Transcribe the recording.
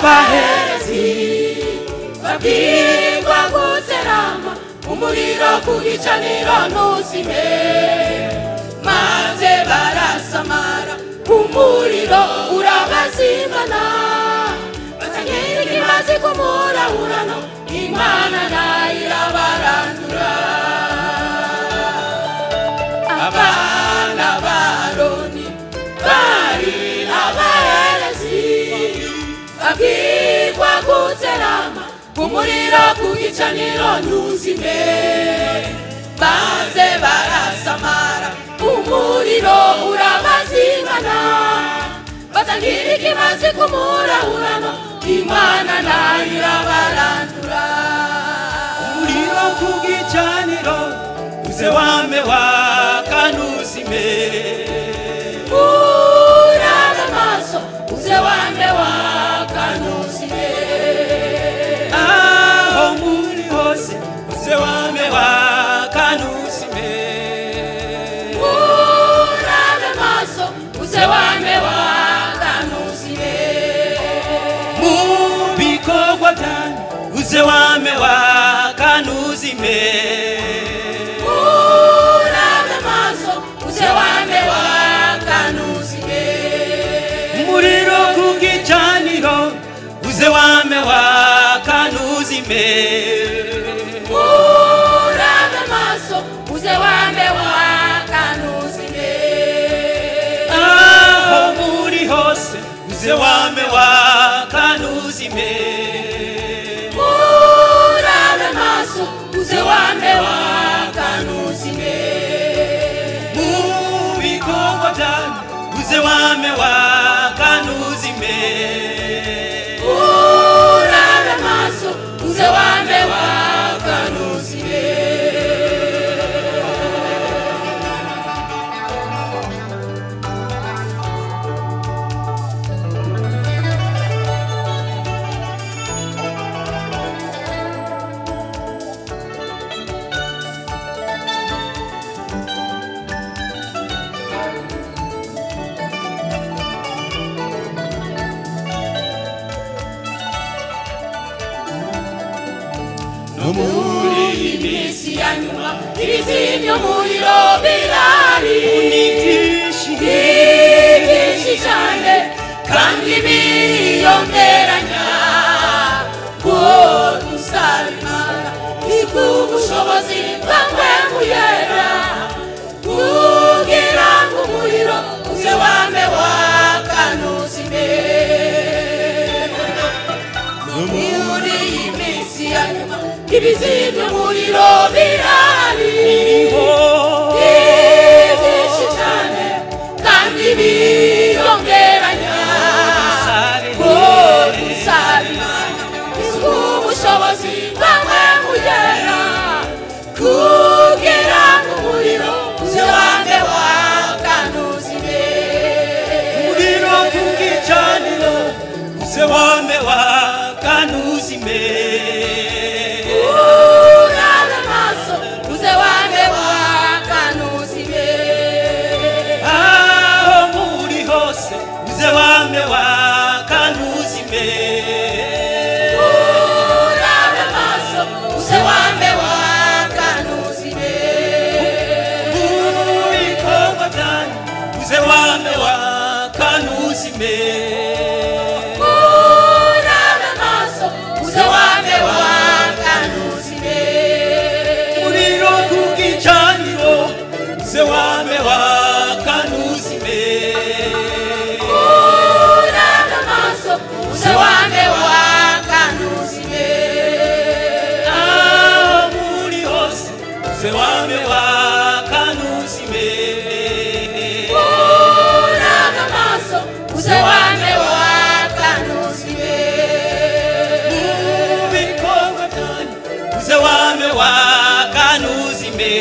abaherezi babwirwa guterama umuriro ku gicaniro ntuzime, maze barasamara umuriro urabazimana, batangira ikimazi kumurahurano Imana nayo irabarandura. Abana baroni bari abaherezi babwirwa guterama umuriro ku gicaniro ntuzime, maze barasamara umuriro urabazimana, batangira ikimazi kumurahurano Imana nayo irabarandura. Umuriro ku gicaniro uze wame waka ntuzime, urabe maso uze wame waka ntuzime, aho muri hose uze wame waka ntuzime, urabe maso uze wame waka ntuzime, mu bikorwa byanyu uze wame waka ntuzime, urabe maso uze wame waka ntuzime, umuriro ku gicaniro uze wame waka ntuzime, urabe maso uze wame waka ntuzime, aho muri hose uze wame waka ntuzime, urabe maso uze wame waka ntuzime, mu bikorwa byanyu uze wame waka ntuzime, urabe maso uze wame waka ntuzime. Muri imisi ya nyuma ibizimyo umuriro birari, byinshi cyane kandi biriyongeranya, dusaba Imana kubw'ubushobozi bwawe muyera, kugira ngo umuriro uze wame waka ntuzime. Muri iyi minsi ya nyuma ibizimya umuriro birari, byinshi cyane kandi biriyongeranya, dusaba Imana kubw'ubushobozi bwawe muyera, kugira ngo umuriro uze wame waka ntuzime, umuriro ku gicaniro uze wame waka ntuzime, urabe maso uze wame waka ntuzime, aho muri hose uze wame waka ntuzime, urabe maso uze wame waka ntuzime, mu bikorwa byanyu uze wame waka ntuzime, urabe maso uze wame waka ntuzime, umuriro ku gicaniro uze wame waka ntuzime, urabe maso uze wame waka ntuzime, aho muri hose uze wame waka ntuzime, urabe maso uze wame waka ntuzime, mu bikorwa byanyu uze wame waka ntuzime.